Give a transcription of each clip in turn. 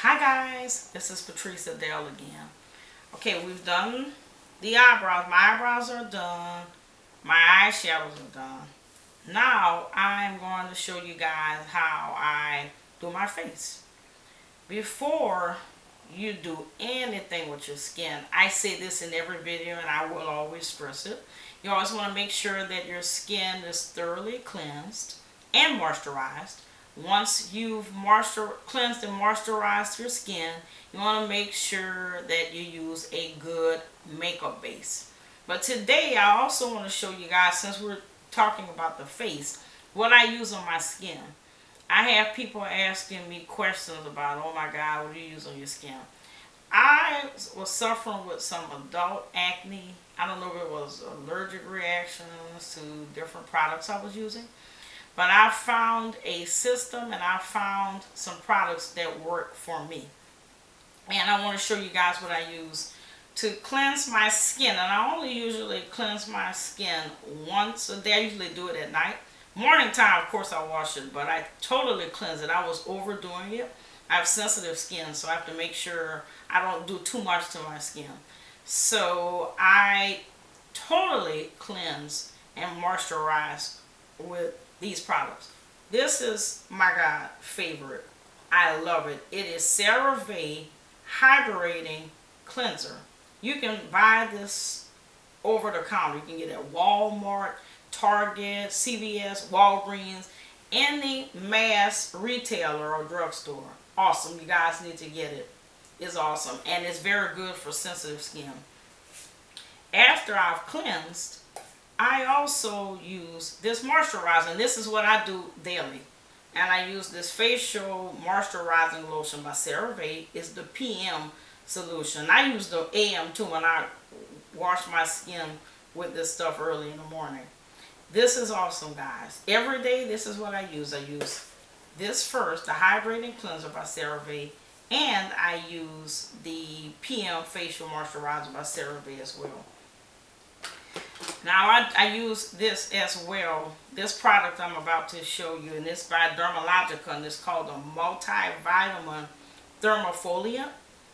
Hi guys, this is Patrice Adele again. Okay, we've done the eyebrows. My eyebrows are done. My eyeshadows are done. Now I'm going to show you guys how I do my face. Before you do anything with your skin, I say this in every video and I will always stress it. You always want to make sure that your skin is thoroughly cleansed and moisturized. Once you've cleansed and moisturized your skin, you want to make sure that you use a good makeup base. But today I also want to show you guys, since we're talking about the face, what I use on my skin. I have people asking me questions about, oh my God, what do you use on your skin? I was suffering with some adult acne. I don't know if it was allergic reactions to different products I was using. But I found a system and I found some products that work for me. And I want to show you guys what I use to cleanse my skin. And I only usually cleanse my skin once a day. I usually do it at night. Morning time, of course, I wash it, but I totally cleanse it. I was overdoing it. I have sensitive skin, so I have to make sure I don't do too much to my skin. So I totally cleanse and moisturize with these products. This is my God favorite. I love it. It is CeraVe Hydrating Cleanser. You can buy this over the counter. You can get it at Walmart, Target, CVS, Walgreens, any mass retailer or drugstore. Awesome. You guys need to get it. It's awesome. And it's very good for sensitive skin. After I've cleansed, I also use this moisturizer, and this is what I do daily. And I use this facial moisturizing lotion by CeraVe. It's the PM solution. I use the AM too when I wash my skin with this stuff early in the morning. This is awesome, guys. Every day, this is what I use. I use this first, the Hydrating Cleanser by CeraVe, and I use the PM Facial Moisturizer by CeraVe as well. Now I use this as well. This product I'm about to show you, and it's by Dermalogica, and it's called a multivitamin thermofoliant.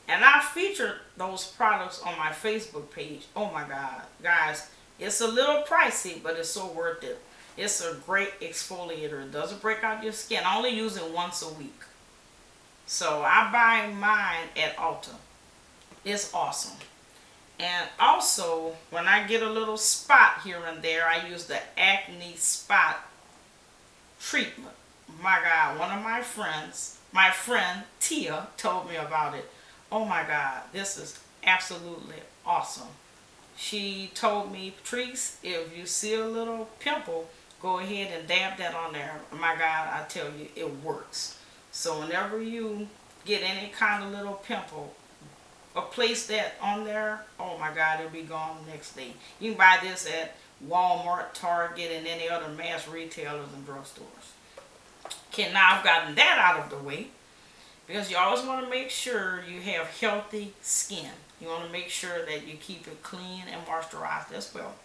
And I featured those products on my Facebook page. Oh my God, guys, it's a little pricey, but it's so worth it. It's a great exfoliator. It doesn't break out your skin. I only use it once a week. So I buy mine at Ulta. It's awesome. And also, when I get a little spot here and there, I use the acne spot treatment. My God, one of my friend Tia, told me about it. Oh my God, this is absolutely awesome. She told me, Patrice, if you see a little pimple, go ahead and dab that on there. My God, I tell you, it works. So whenever you get any kind of little pimple, or place that on there, oh my God, it'll be gone the next day. You can buy this at Walmart, Target, and any other mass retailers and drugstores. Okay, now I've gotten that out of the way, because you always want to make sure you have healthy skin. You want to make sure that you keep it clean and moisturized as well.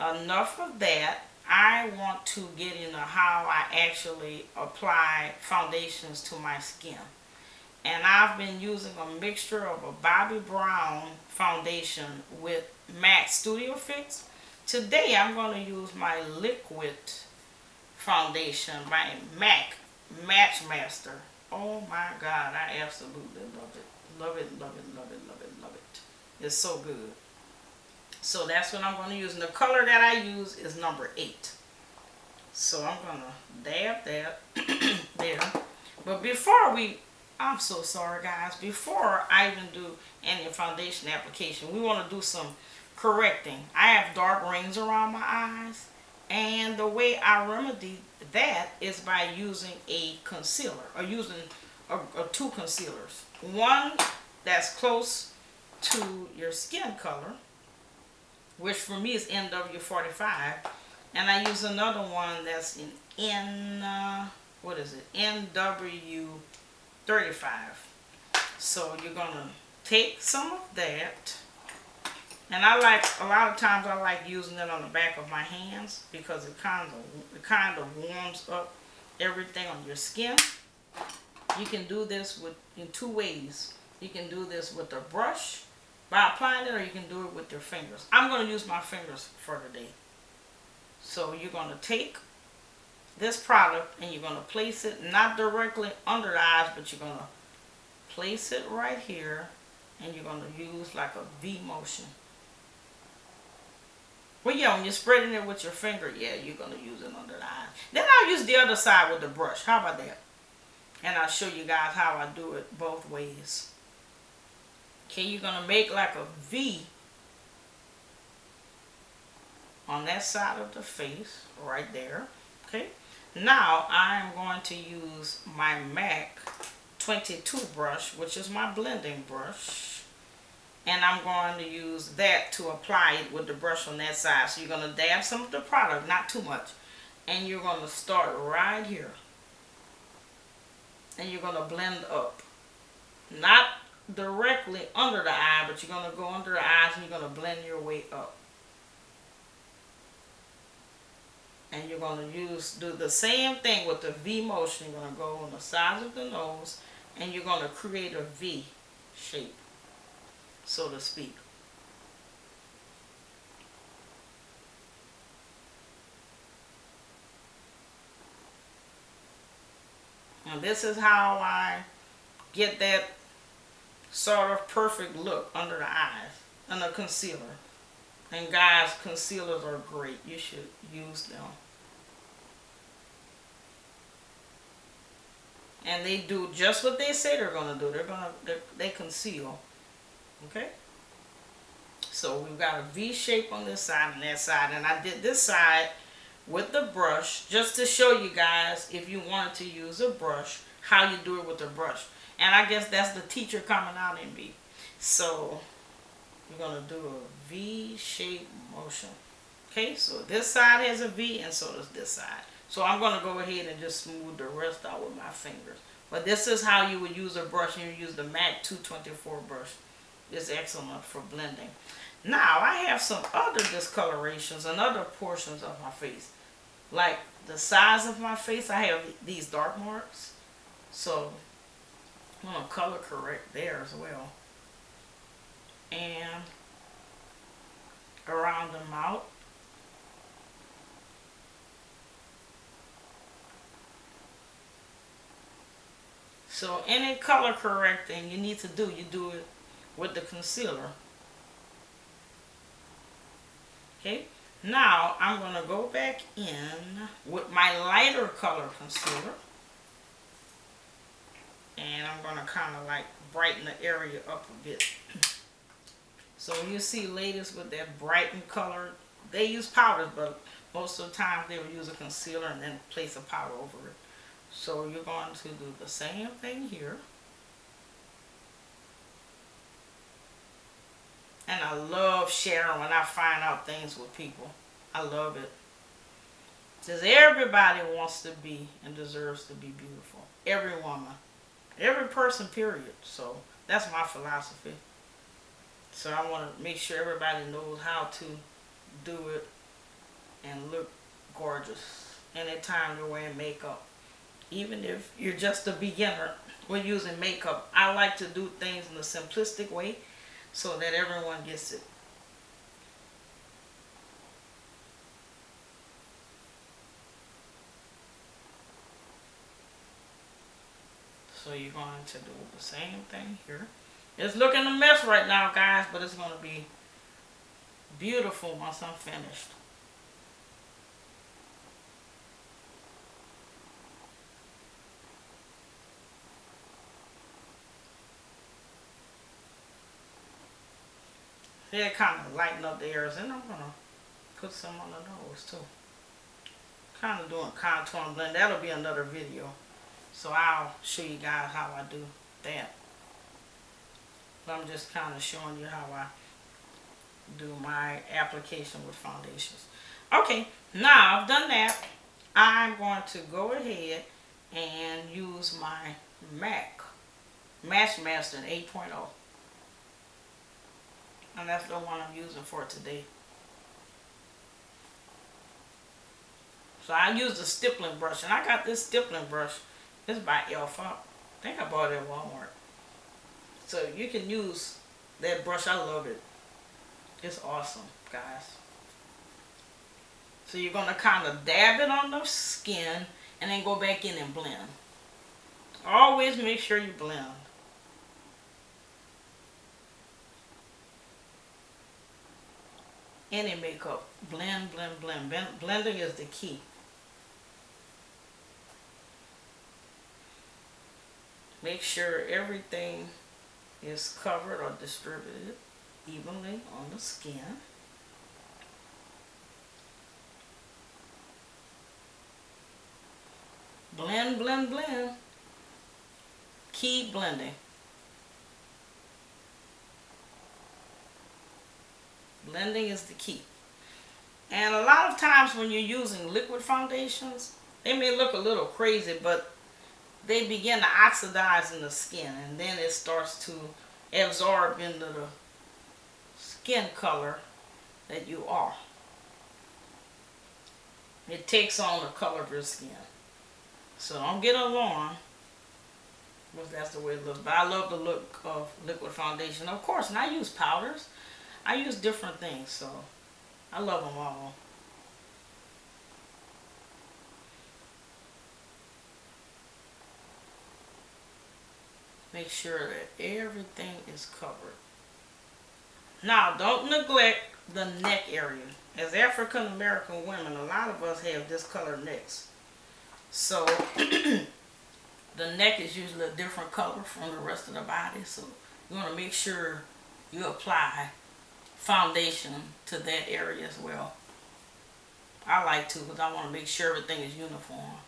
Enough of that. I want to get into how I actually apply foundations to my skin. And I've been using a mixture of a Bobbi Brown foundation with MAC Studio Fix. Today I'm going to use my liquid foundation by MAC Matchmaster. Oh my God, I absolutely love it. Love it, love it, love it, love it, love it. It's so good. So that's what I'm going to use. And the color that I use is number 8. So I'm going to dab that there. But before I'm so sorry guys, before I even do any foundation application, we want to do some correcting. I have dark rings around my eyes, and the way I remedy that is by using a concealer, or using two concealers. One that's close to your skin color, which for me is NW45, and I use another one that's in NW35. So you're gonna take some of that, and a lot of times I like using it on the back of my hands, because it kind of warms up everything on your skin. You can do this in two ways. You can do this with a brush by applying it, or you can do it with your fingers. I'm going to use my fingers for today. So you're going to take this product and you're going to place it not directly under the eyes, but you're going to place it right here, and you're going to use like a V motion. Well, yeah, when you're spreading it with your finger, yeah, you're going to use it under the eyes. Then I'll use the other side with the brush. How about that? And I'll show you guys how I do it both ways. Okay, you're going to make like a V on that side of the face, right there. Okay, now I'm going to use my MAC 22 brush, which is my blending brush. And I'm going to use that to apply it with the brush on that side. So you're going to dab some of the product, not too much. And you're going to start right here. And you're going to blend up. Not directly under the eye, but you're going to go under the eyes and you're going to blend your way up. And you're going to do the same thing with the V motion. You're going to go on the sides of the nose and you're going to create a V shape, so to speak. And this is how I get that sort of perfect look under the eyes and a concealer. And guys, concealers are great. You should use them. And they do just what they say they're going to do. They conceal. Okay? So we've got a V shape on this side and that side. And I did this side with the brush just to show you guys, if you wanted to use a brush, how you do it with the brush. And I guess that's the teacher coming out in me. So we're going to do a V shape motion. Okay, so this side has a V and so does this side. So I'm going to go ahead and just smooth the rest out with my fingers. But this is how you would use a brush. You use the MAC 224 brush. It's excellent for blending. Now I have some other discolorations and other portions of my face. Like the sides of my face, I have these dark marks. So I'm going to color correct there as well. And around the mouth. So any color correcting you need to do, you do it with the concealer. Okay, now I'm going to go back in with my lighter color concealer. And I'm going to kind of like brighten the area up a bit. So when you see ladies with that brightened color, they use powders, but most of the time they will use a concealer and then place a powder over it. So you're going to do the same thing here. And I love sharing when I find out things with people. I love it. Because everybody wants to be and deserves to be beautiful. Every woman. Every person, period. So that's my philosophy. So I want to make sure everybody knows how to do it and look gorgeous anytime you're wearing makeup. Even if you're just a beginner with using makeup, I like to do things in a simplistic way so that everyone gets it. So you're going to do the same thing here. It's looking a mess right now, guys, but it's going to be beautiful once I'm finished. They're kind of lighten up the areas, and I'm going to put some on the nose too. Kind of doing contour and blend. That'll be another video. So I'll show you guys how I do that. But I'm just kind of showing you how I do my application with foundations. Okay, now I've done that. I'm going to go ahead and use my MAC Matchmaster 8.0. And that's the one I'm using for today. So I use the stippling brush. And I got this stippling brush. It's by Alpha. think I bought it at Walmart. So you can use that brush. I love it. It's awesome, guys. So you're going to kind of dab it on the skin and then go back in and blend. Always make sure you blend. Any makeup, blend, blend, blend. Blending is the key. Make sure everything is covered or distributed evenly on the skin. Blend, blend, blend. Keep blending. Blending is the key. And a lot of times when you're using liquid foundations, they may look a little crazy, but they begin to oxidize in the skin, and then it starts to absorb into the skin color that you are. It takes on the color of your skin. So don't get alarmed, because that's the way it looks. But I love the look of liquid foundation. Of course, and I use powders. I use different things, so I love them all. Make sure that everything is covered. Now, don't neglect the neck area. As African American women, a lot of us have discolored necks. So, the neck is usually a different color from the rest of the body. So, you want to make sure you apply foundation to that area as well. I like to, because I want to make sure everything is uniform.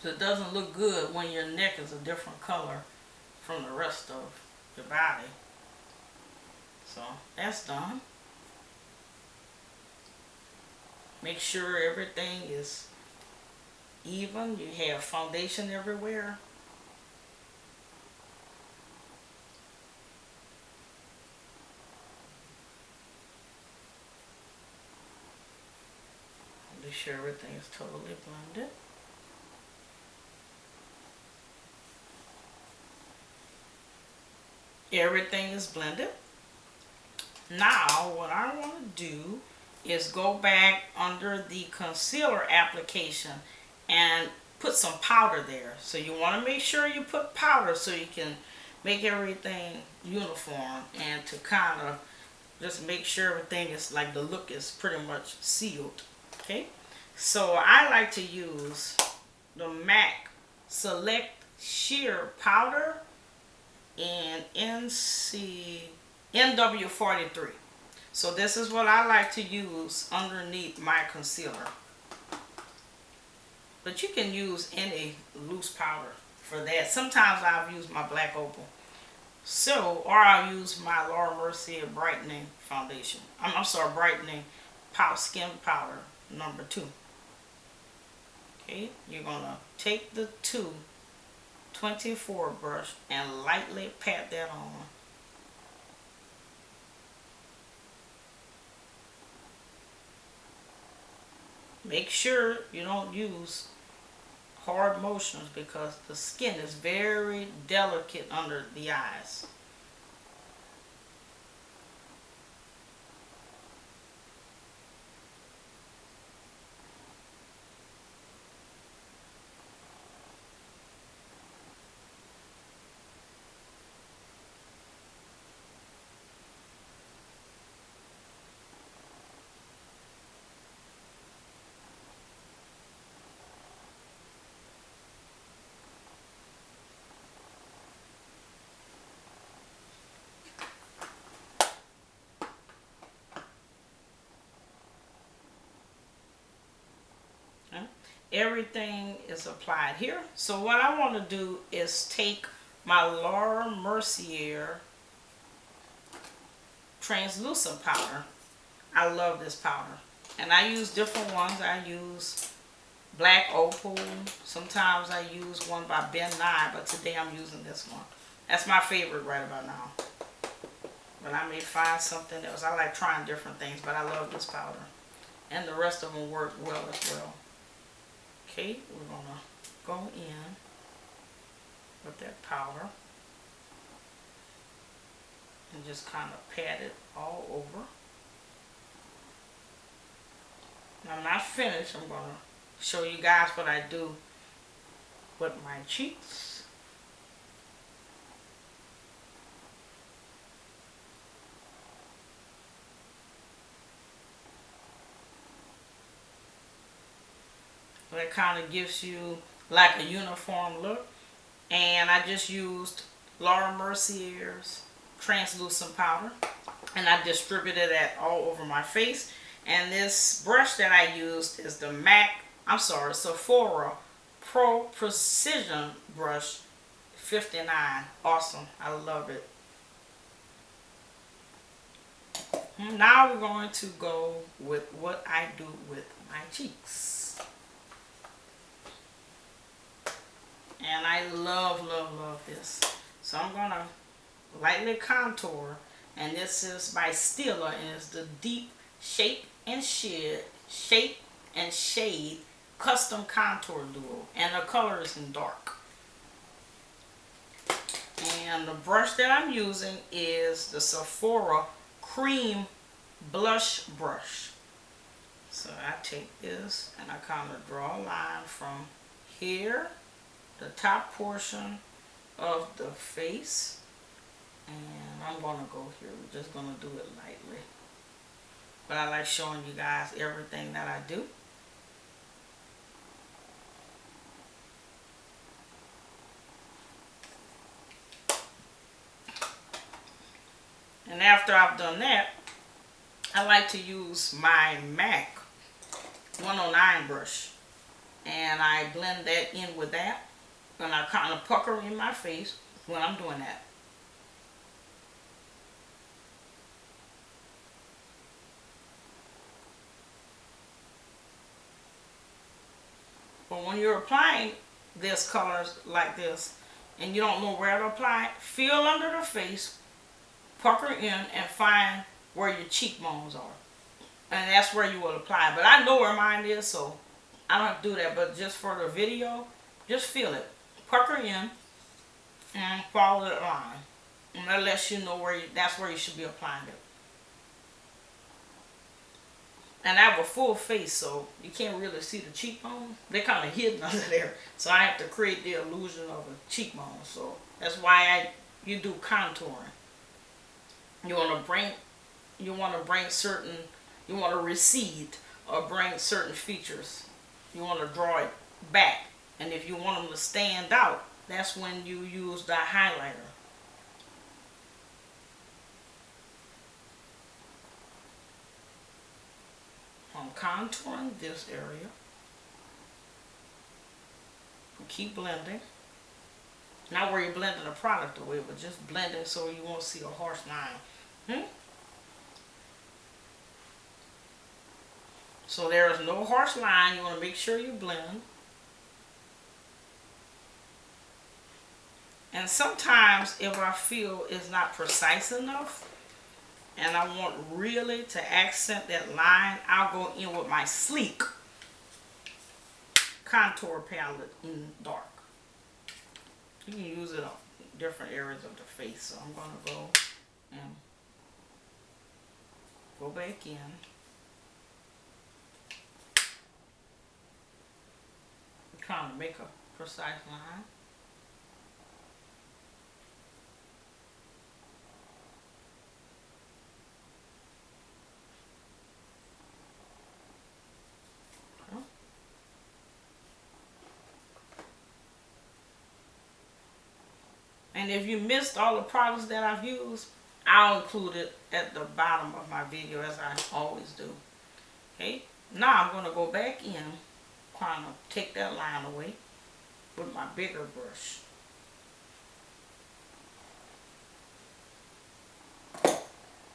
So it doesn't look good when your neck is a different color from the rest of your body. So that's done. Make sure everything is even. You have foundation everywhere. Make sure everything is totally blended. Everything is blended. Now what I want to do is go back under the concealer application and put some powder there. So you want to make sure you put powder so you can make everything uniform, and to kind of just make sure everything is like the look is pretty much sealed. Okay, so I like to use the MAC Select Sheer Powder in NW43. So this is what I like to use underneath my concealer. But you can use any loose powder for that. Sometimes I've used my black opal. So, or I'll use my Laura Mercier brightening foundation. I'm sorry, brightening skin powder number 2. Okay, you're gonna take the 224 brush and lightly pat that on. Make sure you don't use hard motions because the skin is very delicate under the eyes. Everything is applied here. So what I want to do is take my Laura Mercier translucent powder. I love this powder, and I use different ones. I use black opal. Sometimes I use one by Ben Nye, but today I'm using this one. That's my favorite right about now. But I may find something else. I like trying different things, but I love this powder. And the rest of them work well as well. Okay, we're gonna go in with that powder and just kind of pat it all over. Now, I'm not finished. I'm going to show you guys what I do with my cheeks. That kind of gives you like a uniform look. And I just used Laura Mercier's translucent powder, and I distributed that all over my face. And this brush that I used is the Sephora Pro Precision Brush 59. Awesome. I love it. Now we're going to go with what I do with my cheeks. And I love, love, love this. So I'm going to lightly contour. And this is by Stila, and it's the Deep Shape and Shade Custom Contour Duo. And the color is in dark. And the brush that I'm using is the Sephora Creme Blush Brush. So I take this and I kind of draw a line from here, the top portion of the face, and I'm going to go here. We're just going to do it lightly. But I like showing you guys everything that I do. And after I've done that, I like to use my MAC 109 brush. And I blend that in with that. And I kind of pucker in my face when I'm doing that. But when you're applying this color like this, and you don't know where to apply it, feel under the face, pucker in, and find where your cheekbones are. And that's where you will apply. But I know where mine is, so I don't have to do that. But just for the video, just feel it. Pucker in and follow that line. And that lets you know that's where you should be applying it. And I have a full face, so you can't really see the cheekbones. They're kind of hidden under there. So I have to create the illusion of a cheekbone. So that's why you do contouring. You want to recede or bring certain features. You want to draw it back. And if you want them to stand out, that's when you use the highlighter. I'm contouring this area. Keep blending. Not where you're blending the product away, but just blending so you won't see a harsh line. So there is no harsh line. You want to make sure you blend. And sometimes if I feel it's not precise enough and I want really to accent that line, I'll go in with my Sleek contour palette in dark. You can use it on different areas of the face. So I'm going to go and go back in. Trying to make a precise line. And if you missed all the products that I've used, I'll include it at the bottom of my video, as I always do. Okay, now I'm going to go back in, kind of take that line away with my bigger brush.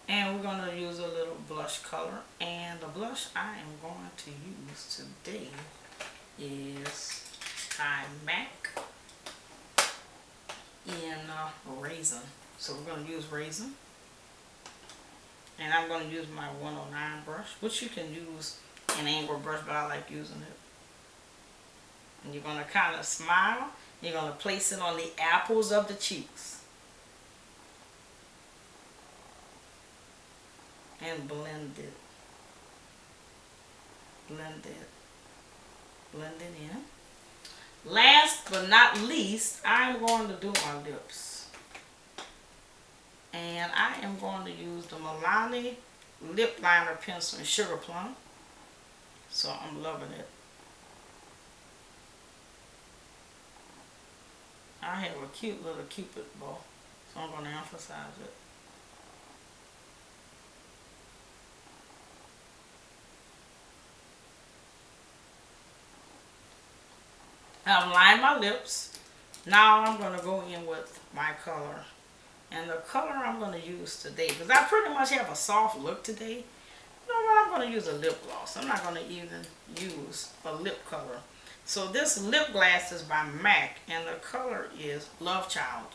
And we're going to use a little blush color. And the blush I am going to use today is by MAC in Raisin. So we're going to use Raisin. And I'm going to use my 109 brush, which you can use an angled brush, but I like using it. And you're going to kind of smile. You're going to place it on the apples of the cheeks. And blend it. Blend it. Blend it in. Last but not least, I'm going to do my lips. And I am going to use the Milani lip liner pencil in Sugar Plum. So I'm loving it. I have a cute little cupid bow, so I'm going to emphasize it. I've lined my lips. Now I'm going to go in with my color. And the color I'm going to use today, because I pretty much have a soft look today, you know what, I'm going to use a lip gloss. I'm not going to even use a lip color. So this lip gloss is by MAC, and the color is Love Child.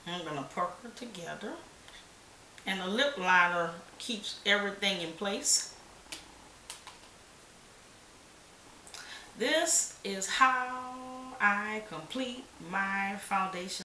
I'm going to pucker it together. And the lip liner keeps everything in place. This is how I complete my foundation